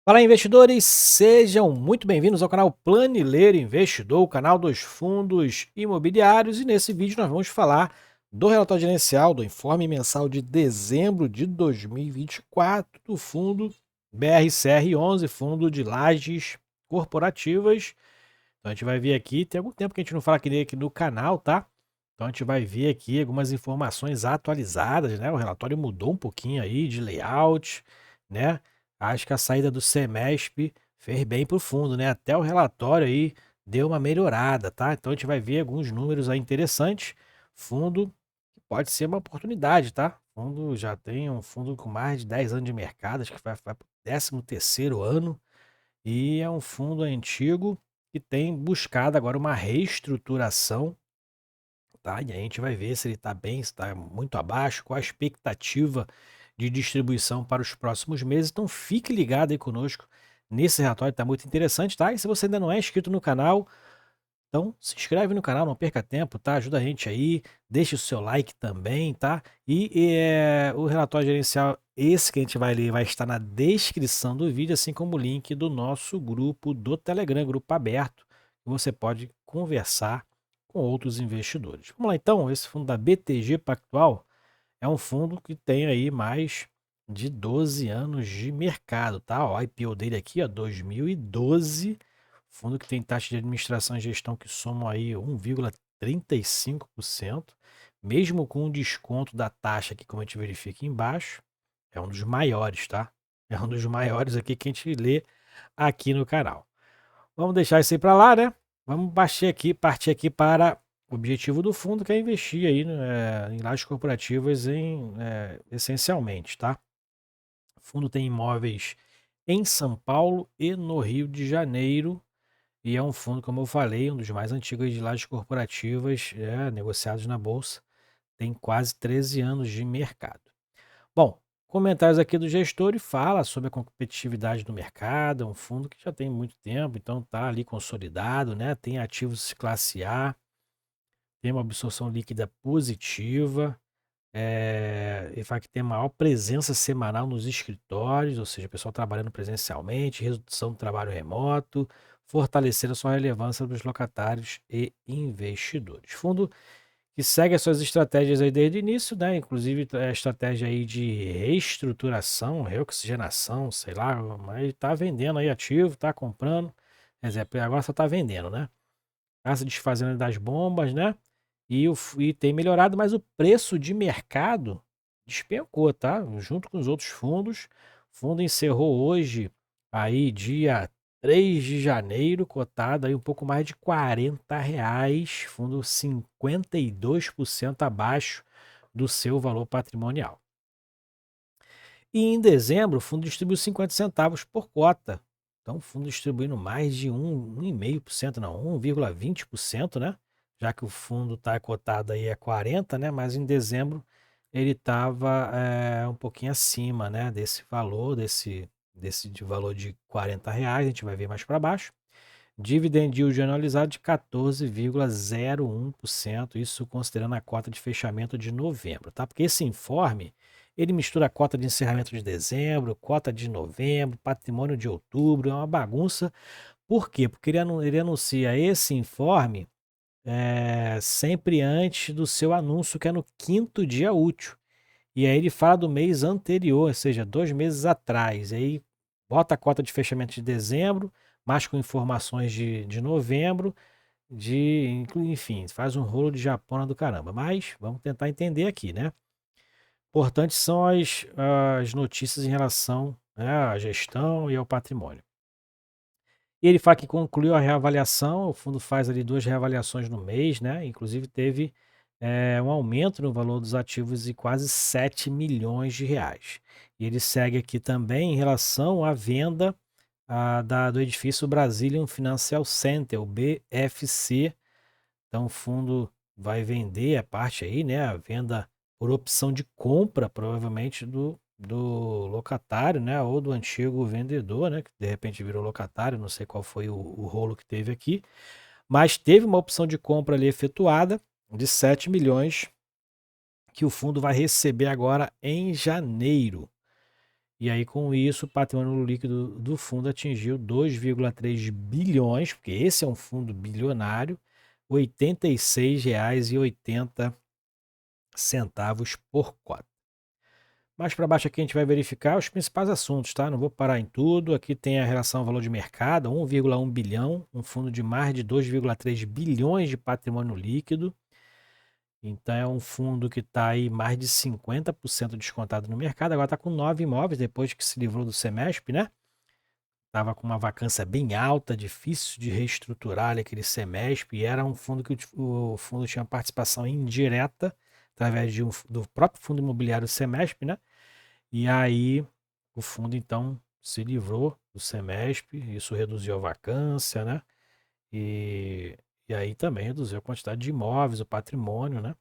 Fala, investidores, sejam muito bem-vindos ao canal Planileiro Investidor, o canal dos fundos imobiliários, e nesse vídeo nós vamos falar do relatório gerencial do informe mensal de dezembro de 2024 do fundo BRCR11, fundo de lajes corporativas. Então a gente vai ver aqui, tem algum tempo que a gente não fala aqui no canal, tá? Então a gente vai ver aqui algumas informações atualizadas, né? O relatório mudou um pouquinho aí de layout, né? Acho que a saída do Semesp fez bem pro fundo, né? Até o relatório aí deu uma melhorada, tá? Então a gente vai ver alguns números aí interessantes. Fundo pode ser uma oportunidade, tá? Fundo já tem um fundo com mais de 10 anos de mercado, acho que vai para o 13º ano, e é um fundo antigo que tem buscado agora uma reestruturação, tá? E a gente vai ver se ele está bem, se está muito abaixo, qual a expectativa de distribuição para os próximos meses. Então fique ligado aí conosco nesse relatório, está muito interessante, tá? E se você ainda não é inscrito no canal, então se inscreve no canal, não perca tempo, tá? Ajuda a gente aí, deixa o seu like também, tá? E o relatório gerencial, esse que a gente vai ler, vai estar na descrição do vídeo, assim como o link do nosso grupo do Telegram, grupo aberto, que você pode conversar com outros investidores. Vamos lá então, esse fundo da BTG Pactual é um fundo que tem aí mais de 12 anos de mercado, tá? O IPO dele aqui, ó, 2012. Fundo que tem taxa de administração e gestão que somam aí 1,35%, mesmo com o desconto da taxa aqui, como a gente verifica aqui embaixo, é um dos maiores, tá? É um dos maiores aqui que a gente lê aqui no canal. Vamos deixar isso aí para lá, né? Vamos partir aqui para o objetivo do fundo, que é investir aí, né, em lajes corporativas essencialmente, tá? O fundo tem imóveis em São Paulo e no Rio de Janeiro, e é um fundo, como eu falei, um dos mais antigos de lajes corporativas, negociados na Bolsa, tem quase 13 anos de mercado. Bom, comentários aqui do gestor e fala sobre a competitividade do mercado, é um fundo que já tem muito tempo, então está ali consolidado, né? Tem ativos classe A, tem uma absorção líquida positiva, e fala que tem maior presença semanal nos escritórios, ou seja, o pessoal trabalhando presencialmente, redução do trabalho remoto, fortalecer a sua relevância para os locatários e investidores. Fundo que segue as suas estratégias aí desde o início, né? Inclusive a estratégia aí de reestruturação, reoxigenação, sei lá, mas tá vendendo aí ativo, tá comprando. Quer dizer, agora só tá vendendo, né? Tá se desfazendo das bombas, né? E tem melhorado, mas o preço de mercado despencou, tá? Junto com os outros fundos. O fundo encerrou hoje, aí, dia 3 de janeiro, cotado aí um pouco mais de R$ 40, fundo 52% abaixo do seu valor patrimonial. E em dezembro, o fundo distribuiu 50 centavos por cota. Então, o fundo distribuindo mais de 1,5%, não, 1,20%, né? Já que o fundo está cotado aí a 40, né? Mas em dezembro ele estava um pouquinho acima, né? Desse valor, desse de valor de R$ 40, a gente vai ver mais para baixo. Dividend yield anualizado de 14,01%, isso considerando a cota de fechamento de novembro, tá? Porque esse informe, ele mistura a cota de encerramento de dezembro, cota de novembro, patrimônio de outubro, é uma bagunça. Por quê? Porque ele anuncia esse informe sempre antes do seu anúncio, que é no quinto dia útil. E aí ele fala do mês anterior, ou seja, 2 meses atrás. E aí bota a cota de fechamento de dezembro, mais com informações de novembro, enfim, faz um rolo de japona do caramba. Mas vamos tentar entender aqui, né? Importantes são as notícias em relação, né, à gestão e ao patrimônio. E ele fala que concluiu a reavaliação, o fundo faz ali 2 reavaliações no mês, né? Inclusive teve um aumento no valor dos ativos de quase R$ 7 milhões. E ele segue aqui também em relação à venda do edifício Brazilian Financial Center, o BFC. Então o fundo vai vender a parte aí, né? A venda por opção de compra, provavelmente do locatário, né? Ou do antigo vendedor, né? Que de repente virou locatário, não sei qual foi o rolo que teve aqui. Mas teve uma opção de compra ali efetuada de 7 milhões que o fundo vai receber agora em janeiro. E aí, com isso, o patrimônio líquido do fundo atingiu 2,3 bilhões, porque esse é um fundo bilionário, R$ 86,80 por cota. Mais para baixo aqui a gente vai verificar os principais assuntos, tá? Não vou parar em tudo. Aqui tem a relação ao valor de mercado, 1,1 bilhão, um fundo de mais de 2,3 bilhões de patrimônio líquido. Então é um fundo que está aí mais de 50% descontado no mercado. Agora está com 9 imóveis, depois que se livrou do Semesp, né? Estava com uma vacância bem alta, difícil de reestruturar ali aquele Semesp, e era um fundo que o fundo tinha participação indireta, através do próprio fundo imobiliário Semesp, né? E aí o fundo então se livrou do Semesp, isso reduziu a vacância, né? E, e aí também reduziu a quantidade de imóveis, o patrimônio, né?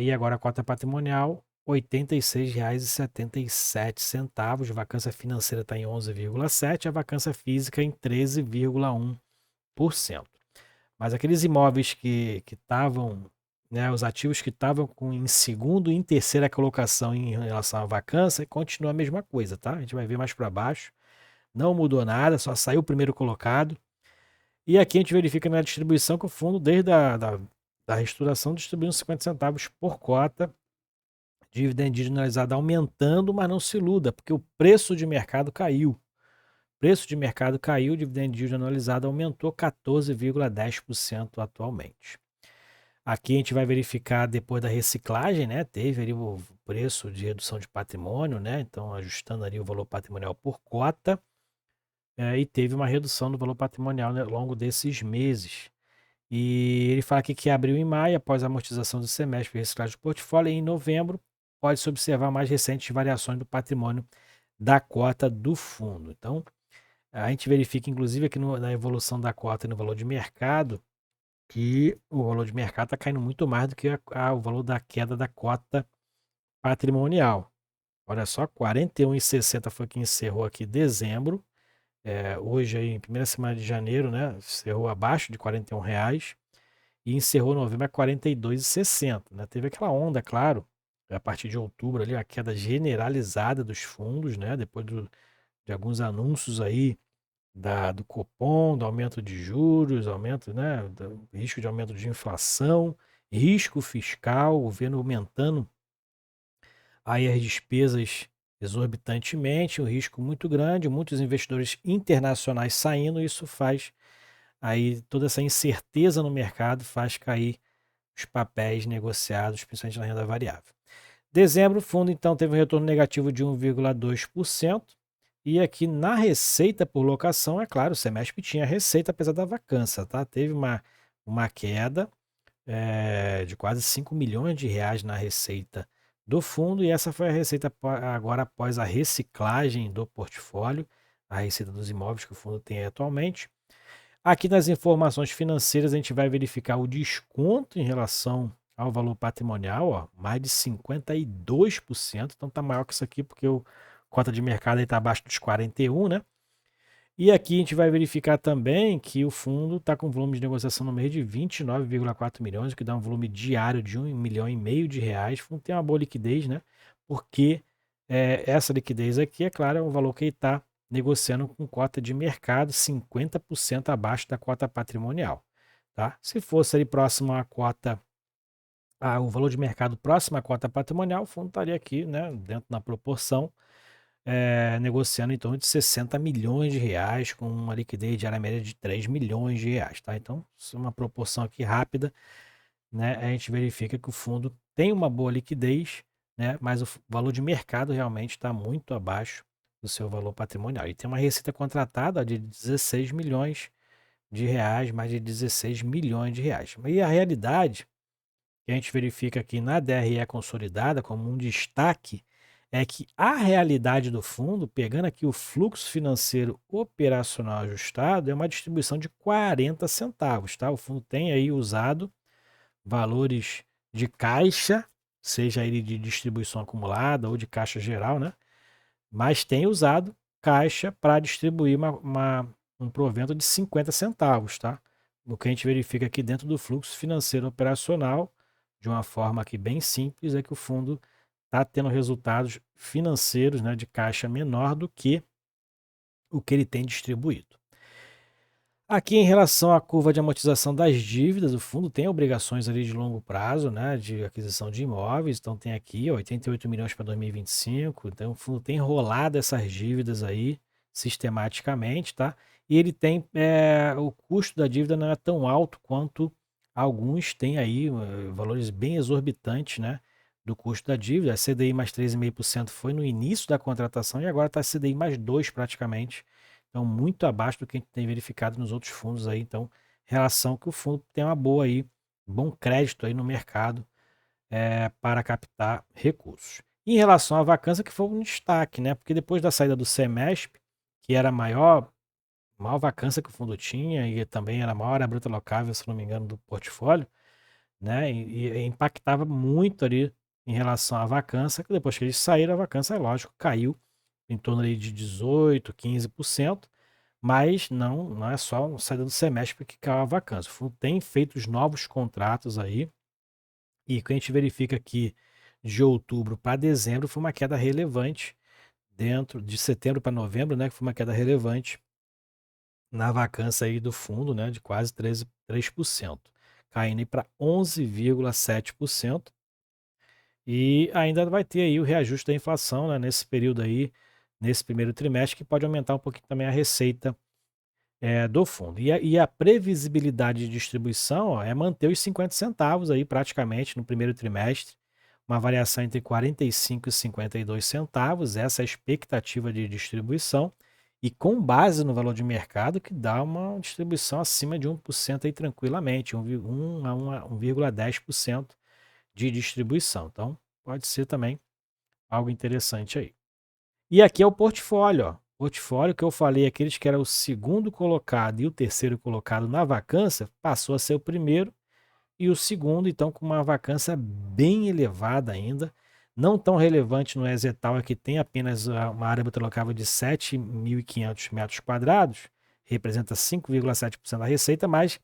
E agora a cota patrimonial, R$ 86,77. A vacância financeira está em 11,7%, a vacância física em 13,1%. Mas aqueles imóveis que estavam, né, os ativos que estavam em segunda e em terceira colocação em relação à vacância, continua a mesma coisa, tá? A gente vai ver mais para baixo. Não mudou nada, só saiu o primeiro colocado. E aqui a gente verifica na distribuição que o fundo, desde da reestruturação, distribuiu 50 centavos por cota, dividend analisado aumentando, mas não se iluda, porque o preço de mercado caiu. O preço de mercado caiu, o dividend anualizado aumentou 14,10% atualmente. Aqui a gente vai verificar depois da reciclagem, né? Teve ali o preço de redução de patrimônio, né? Então, ajustando ali o valor patrimonial por cota, e teve uma redução do valor patrimonial, né, ao longo desses meses. E ele fala aqui que abriu em maio, após a amortização do semestre e reciclagem do portfólio, e em novembro pode-se observar mais recentes variações do patrimônio da cota do fundo. Então, a gente verifica, inclusive, aqui na evolução da cota e no valor de mercado, que o valor de mercado está caindo muito mais do que o valor da queda da cota patrimonial. Olha só, 41,60 foi que encerrou aqui dezembro. Hoje, aí, em primeira semana de janeiro, né, encerrou abaixo de R$ 41 e encerrou novembro a 42,60, né? Teve aquela onda, claro, a partir de outubro ali, a queda generalizada dos fundos, né? Depois de alguns anúncios aí do Copom, do aumento de juros, aumento, né, do risco de aumento de inflação, risco fiscal, o governo aumentando aí as despesas exorbitantemente, um risco muito grande, muitos investidores internacionais saindo, isso faz aí toda essa incerteza no mercado faz cair os papéis negociados, principalmente na renda variável. Dezembro, o fundo então teve um retorno negativo de 1,2%. E aqui na receita por locação, é claro, o Semesp tinha receita apesar da vacância, tá? Teve uma queda de quase R$ 5 milhões na receita do fundo, e essa foi a receita agora após a reciclagem do portfólio, a receita dos imóveis que o fundo tem atualmente. Aqui nas informações financeiras a gente vai verificar o desconto em relação ao valor patrimonial, ó, mais de 52%, então está maior que isso aqui porque o cota de mercado está abaixo dos 41, né? E aqui a gente vai verificar também que o fundo está com volume de negociação no mês de 29,4 milhões, o que dá um volume diário de R$ 1,5 milhão. O fundo tem uma boa liquidez, né? Porque essa liquidez aqui, é claro, é um valor que ele está negociando com cota de mercado 50% abaixo da cota patrimonial, tá? Se fosse ali próximo à cota, o valor de mercado próximo à cota patrimonial, o fundo estaria aqui, né, dentro da proporção, negociando em torno de 60 milhões de reais, com uma liquidez diária média de 3 milhões de reais, tá? Então, se uma proporção aqui rápida, né, a gente verifica que o fundo tem uma boa liquidez, né, mas o valor de mercado realmente está muito abaixo do seu valor patrimonial. E tem uma receita contratada de 16 milhões de reais, mais de 16 milhões de reais. E a realidade que a gente verifica aqui na DRE consolidada como um destaque é que a realidade do fundo, pegando aqui o fluxo financeiro operacional ajustado, é uma distribuição de 40 centavos, tá? O fundo tem aí usado valores de caixa, seja ele de distribuição acumulada ou de caixa geral, né? Mas tem usado caixa para distribuir um provento de 50 centavos, tá? O que a gente verifica aqui dentro do fluxo financeiro operacional, de uma forma aqui bem simples, é que o fundo está tendo resultados financeiros, né, de caixa menor do que o que ele tem distribuído. Aqui em relação à curva de amortização das dívidas, o fundo tem obrigações ali de longo prazo, né, de aquisição de imóveis, então tem aqui 88 milhões para 2025, então o fundo tem enrolado essas dívidas aí sistematicamente, tá? E ele tem, o custo da dívida não é tão alto quanto alguns têm aí, valores bem exorbitantes, né, do custo da dívida. A CDI mais 13,5% foi no início da contratação e agora está CDI mais 2 praticamente. Então, muito abaixo do que a gente tem verificado nos outros fundos aí. Então, relação que o fundo tem uma boa aí, bom crédito aí no mercado para captar recursos. Em relação à vacância, que foi um destaque, né? Porque depois da saída do Semesp, que era a maior vacância que o fundo tinha e também era a maior área bruta locável, se não me engano, do portfólio, né? E impactava muito ali em relação à vacância, que depois que eles saíram, a vacância, lógico, caiu em torno ali de 18, 15%, mas não é só a saída do semestre que caiu a vacância. O fundo tem feito os novos contratos aí, e o que a gente verifica aqui de outubro para dezembro foi uma queda relevante, dentro de setembro para novembro, né, que foi uma queda relevante na vacância aí do fundo, né, de quase 3%, caindo para 11,7%. E ainda vai ter aí o reajuste da inflação, né, nesse período aí, nesse primeiro trimestre, que pode aumentar um pouquinho também a receita do fundo. E a previsibilidade de distribuição, ó, é manter os 50 centavos aí praticamente no primeiro trimestre, uma variação entre 45 e 52 centavos, essa é a expectativa de distribuição, e com base no valor de mercado, que dá uma distribuição acima de 1% aí tranquilamente, 1 a 1,10% de distribuição. Então, pode ser também algo interessante aí. E aqui é o portfólio, ó. Portfólio que eu falei, aqueles que era o segundo colocado e o terceiro colocado na vacância, passou a ser o primeiro e o segundo, então, com uma vacância bem elevada ainda, não tão relevante no Exetal, que tem apenas uma área bruta de 7.500 metros quadrados, representa 5,7% da receita, mas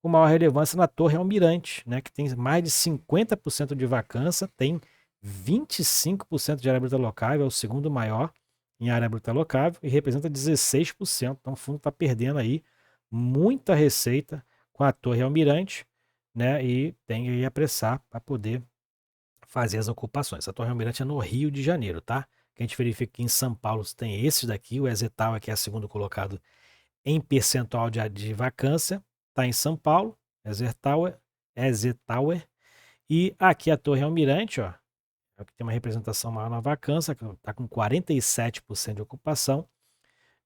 com maior relevância na Torre Almirante, né, que tem mais de 50% de vacância, tem 25% de área bruta locável, é o segundo maior em área bruta locável e representa 16%. Então o fundo está perdendo aí muita receita com a Torre Almirante, né, e tem aí apressar para poder fazer as ocupações. A Torre Almirante é no Rio de Janeiro, tá? Que a gente verifica que em São Paulo tem esses daqui, o Exetal que é segundo colocado em percentual de vacância, está em São Paulo, EZ Tower, e aqui a Torre Almirante, ó, que tem uma representação maior na vacância, que está com 47% de ocupação,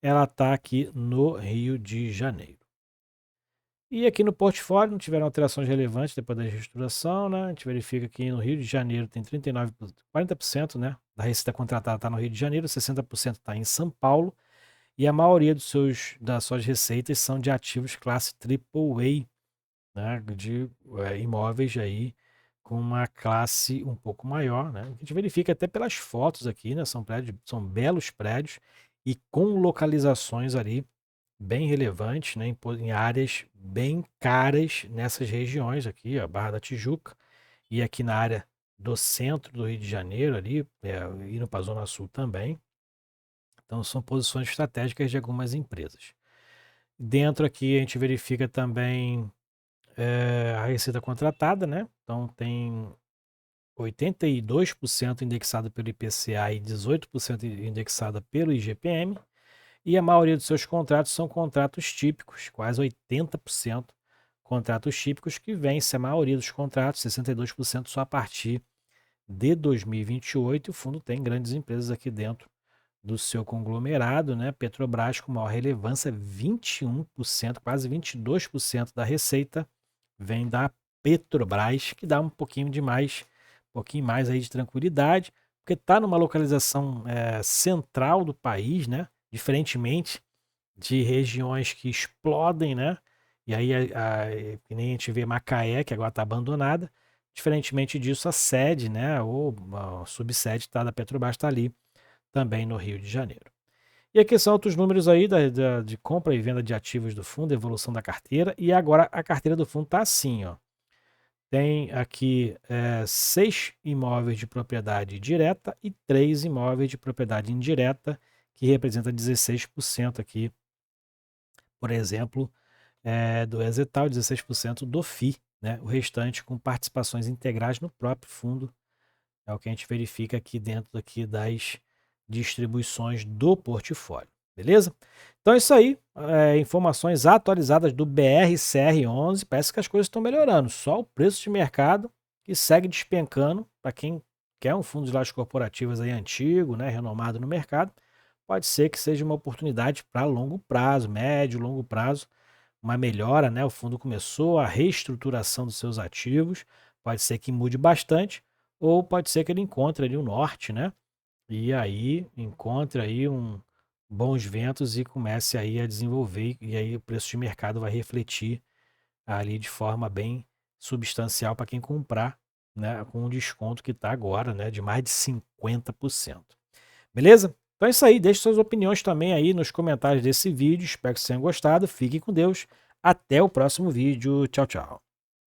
ela está aqui no Rio de Janeiro. E aqui no portfólio não tiveram alterações relevantes depois da reestruturação, né? A gente verifica que no Rio de Janeiro tem 40%, né, da receita contratada está no Rio de Janeiro, 60% está em São Paulo, e a maioria das suas receitas são de ativos classe AAA, né, de imóveis aí com uma classe um pouco maior, né? A gente verifica até pelas fotos aqui, né? São belos prédios e com localizações ali bem relevantes, né? Em áreas bem caras nessas regiões aqui, a Barra da Tijuca e aqui na área do centro do Rio de Janeiro ali, indo para a Zona Sul também. Então são posições estratégicas de algumas empresas. Dentro aqui a gente verifica também a receita contratada, né? Então tem 82% indexado pelo IPCA e 18% indexada pelo IGPM. E a maioria dos seus contratos são contratos típicos, quase 80% contratos típicos, que vence a maioria dos contratos, 62% só a partir de 2028. O fundo tem grandes empresas aqui dentro do seu conglomerado, né? Petrobras com maior relevância, 21%, quase 22% da receita vem da Petrobras, que dá um pouquinho mais aí de tranquilidade, porque está numa localização central do país, né? Diferentemente de regiões que explodem, né? E aí, que nem a gente vê Macaé, que agora está abandonada. Diferentemente disso, a sede, né? Ou a subsede da Petrobras está ali, também no Rio de Janeiro. E aqui são outros números aí de compra e venda de ativos do fundo, evolução da carteira. E agora a carteira do fundo está assim, ó. tem aqui 6 imóveis de propriedade direta e 3 imóveis de propriedade indireta, que representa 16% aqui, por exemplo, do Exetal, 16% do FII, né? O restante com participações integrais no próprio fundo, é o que a gente verifica aqui dentro aqui das distribuições do portfólio, beleza? Então é isso aí, informações atualizadas do BRCR11, parece que as coisas estão melhorando, só o preço de mercado que segue despencando, para quem quer um fundo de lajes corporativas aí antigo, né, renomado no mercado, pode ser que seja uma oportunidade para longo prazo, médio, longo prazo, uma melhora, né? O fundo começou a reestruturação dos seus ativos, pode ser que mude bastante, ou pode ser que ele encontre ali um norte, né? E aí encontre aí bons ventos e comece aí a desenvolver, e aí o preço de mercado vai refletir ali de forma bem substancial para quem comprar, né? Com o desconto que está agora, né? De mais de 50%. Beleza? Então é isso aí, deixe suas opiniões também aí nos comentários desse vídeo, espero que vocês tenham gostado, fiquem com Deus, até o próximo vídeo, tchau, tchau.